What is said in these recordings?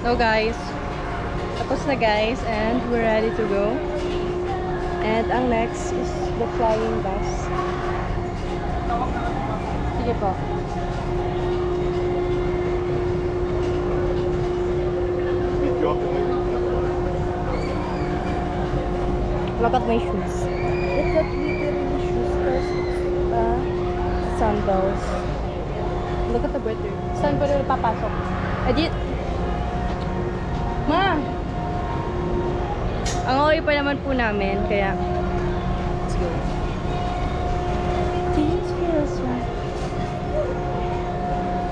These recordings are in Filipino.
So guys, tapos na guys and we're ready to go. And ang next is the flying bus. Sige po. Look at my shoes. It's not literally shoes because it's sandals. Look at the weather. Saan pa rin papasok? Edit! Ma! Ang okay pa naman po namin, kaya let's go. This feels right.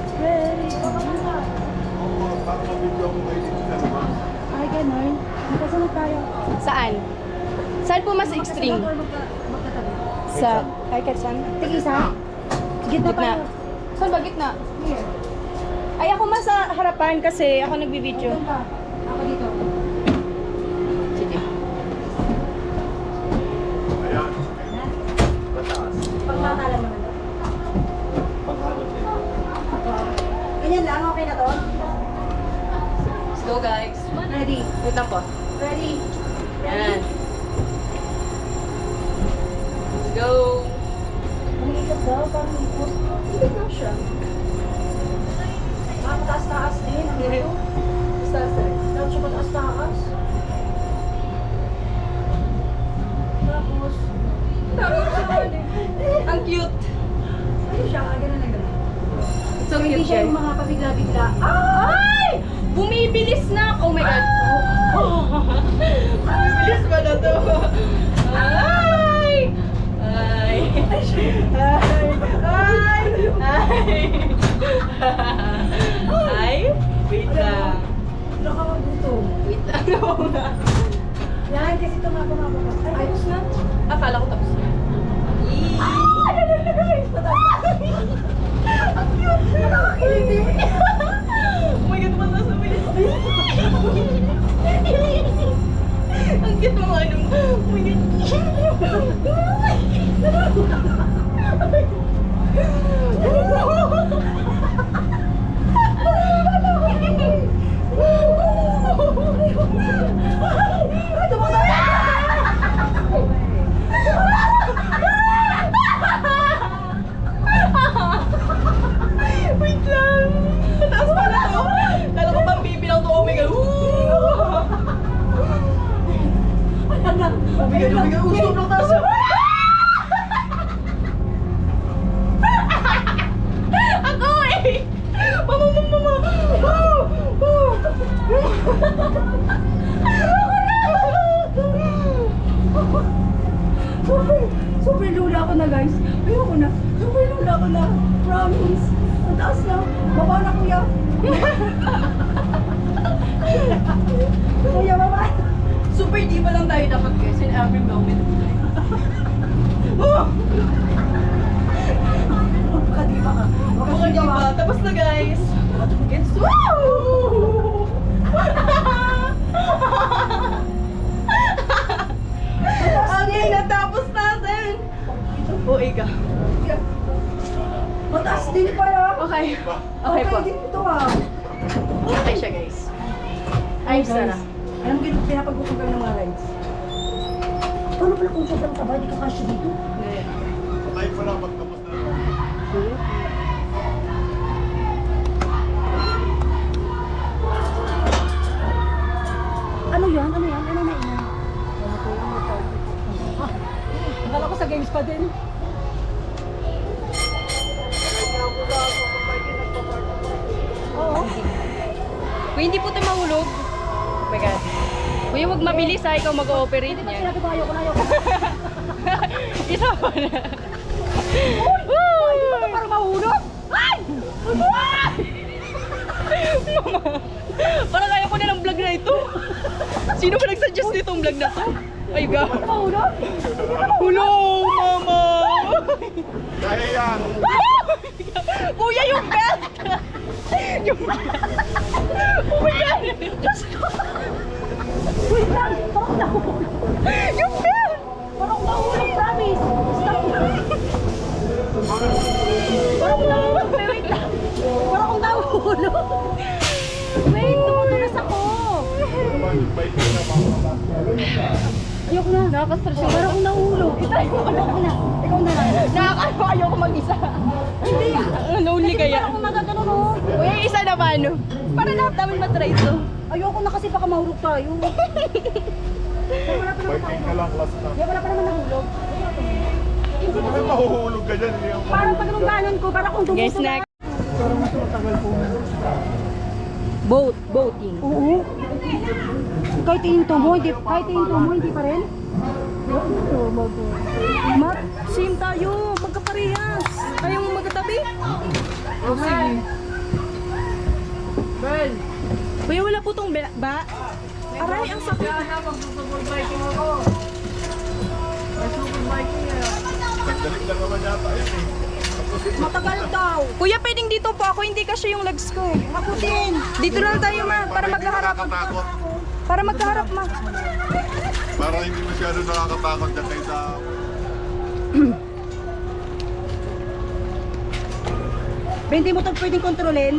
It's ready. Ay, ganun. Magkasama tayo. Saan? Saan po mas extreme? Sa, kahit saan? Tig-isa? Gitna. Saan ba gitna? Here. Ay, ako mas sa harapan kasi ako nagbibideo. Ako dito. Sige. Ayan. Mataas. Pagmatala mo na. Panghalo din. Ganyan lang, okay na to? Let's go guys. Ready? Wait lang po. Ready? Yan. Let's go. Umiikot daw, parang ikot. Hindi daw siya. Mataas-taas din. Ang ito. Dapat siya mataas-taas. Tapos, Ang cute. ano siya? Ganun na ganun. So Hindi cute siya guys. yung mga pabigla-bigla. Ay! Bumibilis na! Oh my god! Bumibilis ba na to? Ay! Ay! Ay! Ay! Ay! Wait lang. Nakakagutom. Wait lang. Yan, kasi tumapa-mapa ka. Ay, Ayos na. Akala ko tapos na. Yee! ang cute! Nakakakilig. Oh my god, mataas na bilis. Ang cute mo ano. Oh my god. Wait lang. Mataas pala to. Lalo ko pang bibilang to. Oh my god. Oh my god. Usok na taas. Ako eh. Mama. Super lula ako na guys. Ayoko na. Super lula ako na. Promise. Ang taas na. Baba na kuya. Kuya, baba. Super diva lang tayo dapat guys in every moment of life. Makadiba ka. Okay, diba? Tapos na guys. It's woo! Okay, natapos natin. Oh, ika. Mataas din pala. Okay. Okay po. din ito ah. Okay siya guys. Ayos na. Anong pinapagpupugan ng mga rides? Paano pala kung sobrang taba, di ka kasya dito? Ngayon. Patay ko lang pagtapos na. Ano yan? Ano yan? Ano na yan? Akala ko sa games pa din. Oo. Kung hindi po tayo mahulog. Oh my god. Kuya, huwag mabilis ha. Ikaw mag-ooperate Hindi ba niya. sinabi ko ayoko na ayoko? Isa pa na. Ito parang mahulog! Ay! Mama, parang kaya ko na ng vlog na ito. Sino ba nag-suggest nitong vlog na to? Ay, God. Mahulog? Hello, mama. Kaya yan. Kuya, yung belt. Yung belt. Oh my God. Wait lang! Parang nahulog! Yung belt. Parang nahulog, promise! Stop! Parang nahulog! Wait lang! Parang nahulog! Wait, tumutulas ako! Nakaka-stress yung Parang akong nahulog. Itay mo, ako na. Ikaw na lang. Nakakano ayoko mag-isa. Hindi. Lonely kaya. Parang akong magagano no. Uy, yung isa naman. Para lahat namin matry ito. Ayoko na kasi baka mahulog tayo. Biking ka lang, last na. Wala pa naman nahulog. Hindi Kasi kasi. mahuhulog ka dyan. Hindi ang Parang pag nung ganon ko, parang akong Guys, dumuso na. next. Parang mas matagal po. Boating. Oo. Kahit ininto mo, hindi pa rin. Mat, same tayo. Magkaparehas. Ayaw mo magkatabi? Okay. Ben. Kuya, wala po tong ba? Aray, ang sakit. Nagdalik lang naman yata yun eh. Matagal daw. Kuya, pwedeng dito po ako. Hindi kasi yung legs ko. Ako din. Dito lang tayo, ma. Para hindi magkaharap. nakakatakot. Para magkaharap, ma. Para hindi masyado nakakatakot dyan kaysa... Hindi mo ito pwedeng kontrolin.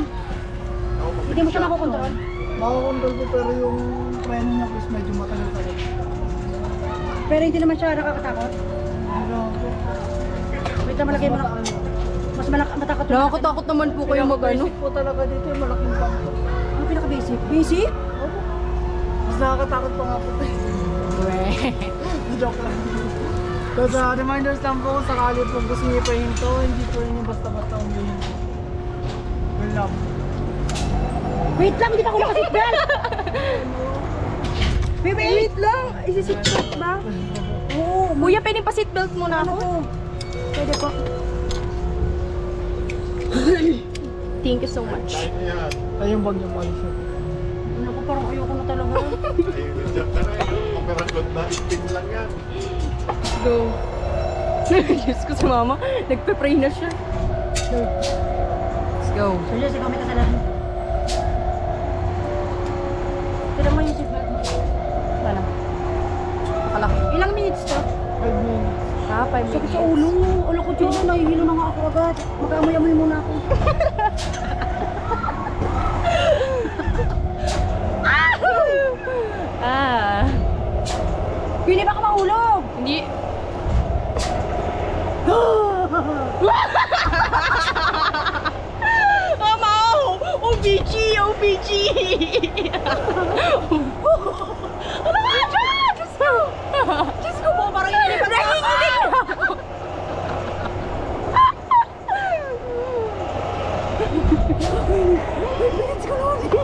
Hindi mo siya nakokontrol. Makakontrol ko pero yung preno niya is medyo matagal pa rin. Pero hindi naman siya nakakatakot. Wait na malagay mo na. Mas matakot. Nakakatakot naman po kayo mag-ano. Basic po talaga dito yung malaking bangko. Ano pinaka-basic? Basic? Mas nakakatakot pa nga po. Joke lang. Tapos reminders lang po kung sakali po gusto niyo ipahinto, hindi po rin yung basta-basta umihinto. Well lang. Wait lang, hindi pa ako naka-seatbelt! Wait lang. Isi-seatbelt ba? Oo. Kuya, pwedeng pa seatbelt muna Ano ako? po? Pwede po. Thank you so much. Kahit na yan. Ay yung bag niya po alis siya. Ano ko, parang ayoko na talaga. Ayun, dyan ka na eh. Operagot na. Spin lang yan. Go. Diyos ko si mama. Nagpe-pray na siya. Let's go. So, Jess, ikaw may kasalanan. Kailan mo yung seatbelt mo? Wala. Nakalaki. Ilang minutes to? 5 minutes. Ah, 5 Sakit minutes. sa ulo. Ulo ko dyan, nahihilo na nga ako agad. Mag-amoy-amoy muna ako. Ah. Pili ba ka mahulog? Hindi. Mama! OBG! OBG! Ano nga dyan? Diyos ko! Diyos ko po, parang hindi pa nanginginig na ako.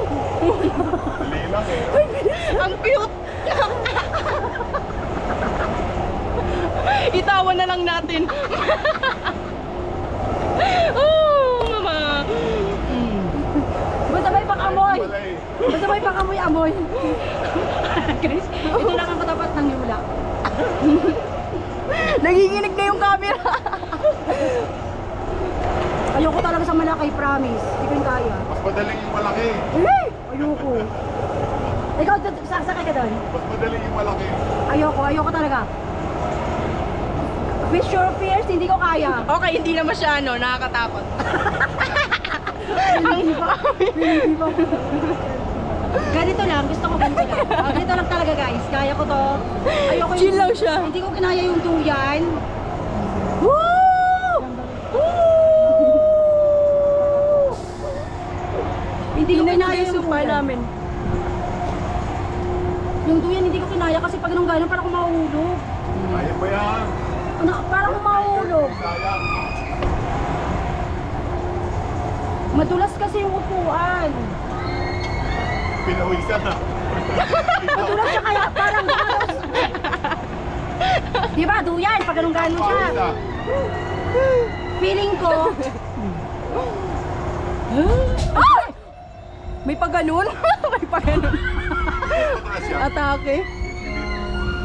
Dali lang eh. Ang cute! Itawan na lang natin. Oh, mama. Basta may pang-amoy. Wala eh. Basta may pang-amoy-amoy. Guys, ito lang ang katapat ng yula. Nanginginig na yung camera. Ayoko talaga sa malaki, promise. Hindi ko yung kaya. Mas madaling yung malaki. Ayoko. Ikaw, sasakay ka doon. Mas madaling yung malaki. Ayoko talaga. With your fears, hindi ko kaya. Okay, hindi naman siya nakakatakot. Ganito lang, gusto ko ganito lang. Ganito lang talaga guys, kaya ko to. Ayoko Chill lang siya. Hindi ko kinaya yung duyan. Woo! Hindi ko kinaya Guys, yung yung paa duyan. namin. Yung duyan hindi ko kinaya kasi pag nung gano'n parang mahulog. Kaya mo yan. Ano, parang mahulog. Sayang. Madulas kasi yung upuan. Pinawisan na. Madulas siya kaya parang halos. Di ba, duyan, pag ganun gano'n siya. Pawisa. Feeling ko, Ah! May paganon? May paganon. Mataas yan. Atake.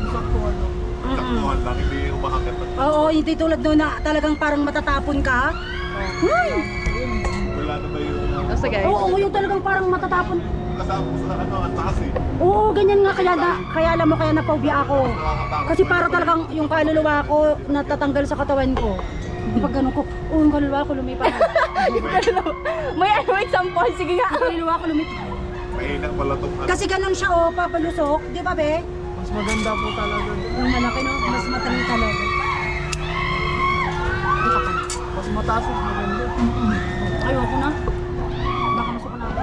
Saktuhan lang. Saktuhan lang. Hindi umakakit. oo, hindi tulad doon na talagang parang matatapon ka. Wala na ba yung... Basta guys. Oo, yung talagang parang matatapon. Kasama ko sa ano, ang taas eh. Oo, ganyan nga kaya alam mo kaya napaubya ako. Nakakatakot. Kasi para talagang yung kaluluwa ko natatanggal sa katawan ko. Pag ganun ko, yung kaluluwa ko lumipat. May example? Sige nga. Yung kaluluwa ko lumipat. Mahina pala itong ano. Kasi ganun siya papalusok, di ba be? Mas maganda po talaga. Yung malaki, no? Mas mataling talaga. Mas mataas, mas maganda. Ayoko na. Baka masuko na ako.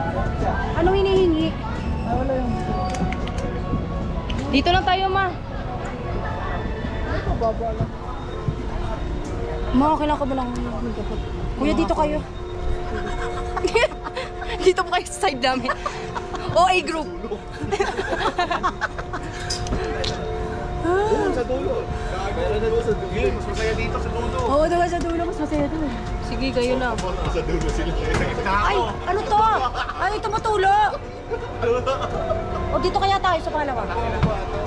Anong hinihingi? Ay, wala yung dito. Dito lang tayo, ma. Ay, pababa lang. Ma, kailangan ka ba lang magkapot? Kuya, dito kayo. Dito po kayo sa side namin. OA group. Doon sa dulo. Meron na doon sa dulo. Mas masaya dito sa dulo. Oo, doon sa dulo. Mas masaya doon. Sige, kayo na. Sa dulo sila. Ay, ano to? Ay, tumutulo. O, dito kaya tayo sa pangalawa.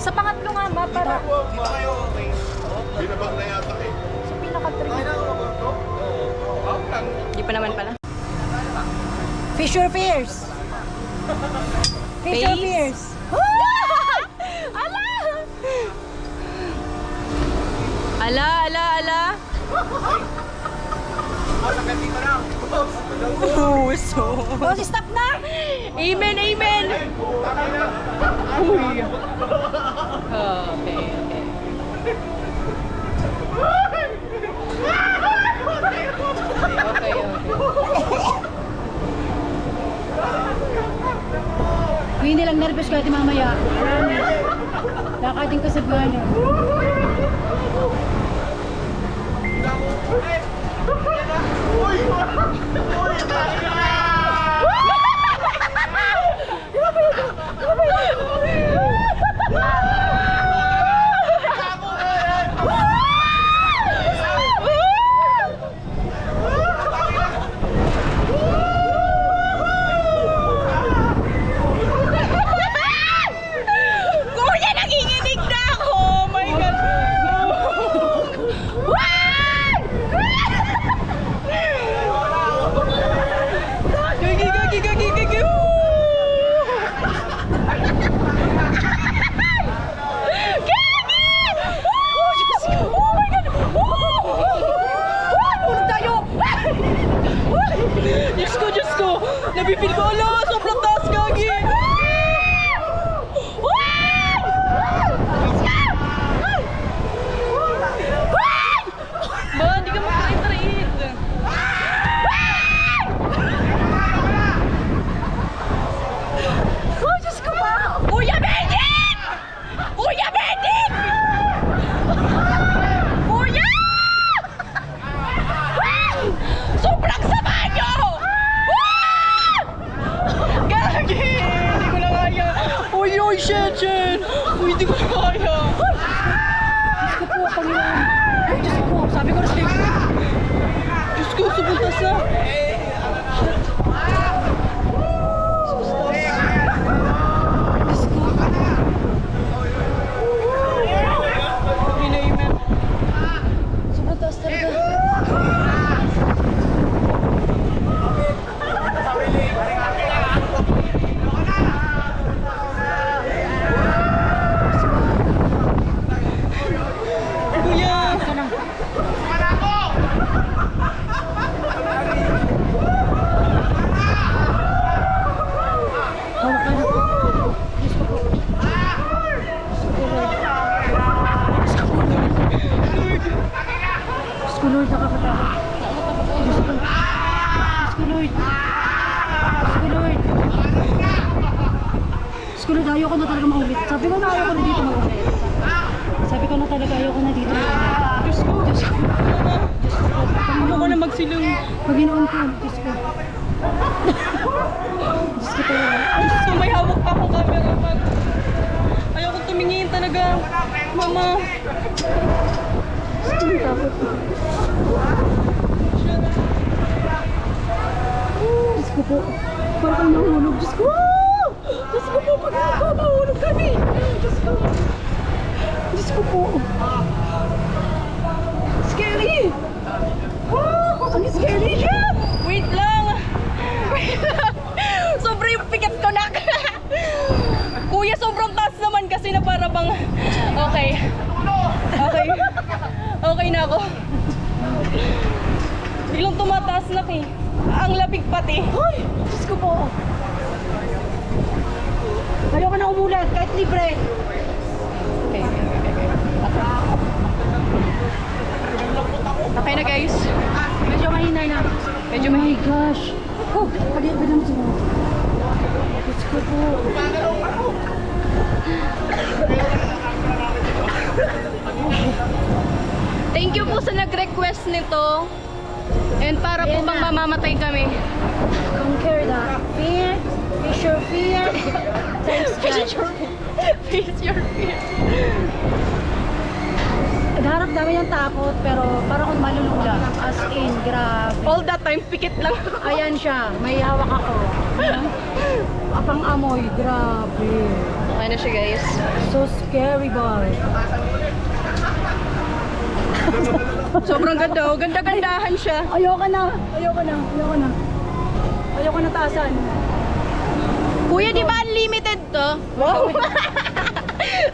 Sa pangatlo nga, ma, para Dito kayo. Binabang na yata eh. sa pinaka-3. Di pa naman pala. Fish your fears. Fish your fears. Ala, ala, ala. Puso. Boss, stop na! Amen, amen. Uy. Okay, okay. Okay, okay. Kung hindi lang nervous ka, di mamaya. Lakating ka sa gana. Kuya, nanginginig na ako! Oh my God! Gagi, gagi, gagi, gagi! Gagi! Oh, Diyos ko! Oh my God! Tulog tayo! Diyos ko, Diyos ko! Nabipil ko! Ala! Sobrang taas, gagi! Ba, hindi ka magtraid. Oh, Diyos ko pa! Kuya Bendik! Kuya Bendik! Kuya! Sobrang sama nyo! Gagi! Hindi ko na kaya. Uy, uy, shit, shit! Uy, hindi ko na kaya. Diyos ko po, Panginoon. Ay, Diyos ko. Sabi ko na sa'yo. Diyos ko, subuntas na. Amen. Sobrang taas talaga. Kuya! Ito lang. Hawak ka na. Diyos ko po. Diyos ko po, Lord. Diyos ko po, Lord. Diyos ko, Lord, nakakatakot. Diyos ko. Diyos ko, Lord. Diyos ko, Lord. Diyos ko, Lord, ayoko na talaga maulit. Sabi ko na ayoko na dito maulit. Sabi ko na talaga ayoko na dito maulit. Diyos ko! Diyos ko. Ano ko na magsilong? Paginoon ko, Diyos ko. Diyos ko talaga. Ay, Diyos ko, may hawak pa akong camera, man. Ayoko tumingin talaga. Mama. Diyos ko, takot. Diyos ko po. Parang kang nahulog. Diyos ko. Diyos ko po. Pag nahulog kami. Diyos ko. Diyos ko po. Scary. Ang scary siya. Wait lang. Wait lang. Sobrang yung pikat ko na. Kuya, sobrang taas naman kasi na para bang... Okay. Okay. Okay na ako. Biglang tumataas na eh. Ang labig pati. Ay, Diyos ko po. Ayoko na umulan kahit libre. gosh. Oh, pag-ibig naman siya. Diyos ko po. Thank you po sa nag-request nito. And para po Ayan bang na. mamamatay kami. Conquer the fear. Face your fear. Thanks, God. Face your fear. Nagharap namin yung takot, pero parang akong malulula. As in, grabe. All that time, pikit lang. Ayan siya, may hawak ako. Apang amoy, grabe. Okay na siya, guys. So scary, boy. Sobrang ganda. Oh. Ganda-gandahan siya. Ayoko na, ayoko na, ayoko na. Ayoko na taasan. Kuya, di ba unlimited to? Wow!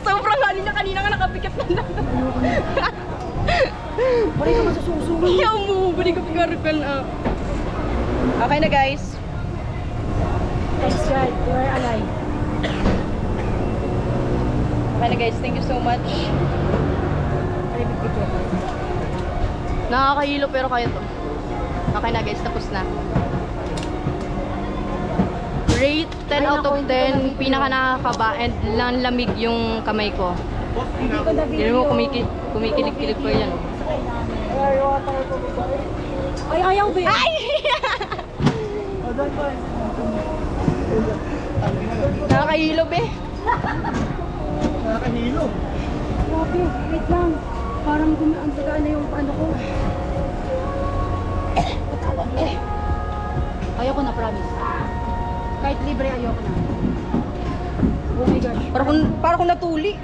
Sobrang kanina nga nakapikit na. Pare ka masususungan. Ayaw mo, balik ka pigargan. Okay na, guys. Thanks, God. You are alive. Okay na, guys. Thank you so much. Ay, bigyan. Nakakahilo pero kaya to. Okay na, guys. Tapos na. Rate 10 out of 10. Pinaka nakakaba and lamig yung kamay ko. Hindi ko na Hindi mo kumikilig-kilig pa yan. Ay, ayaw, be. Ay! Nakakahilo, be. Nakakahilo. Grabe, wait lang. Parang ang tagaan na yung ano ko. Ayoko na, promise. Kahit libre, ayoko na. Oh my gosh. Para kung natuli.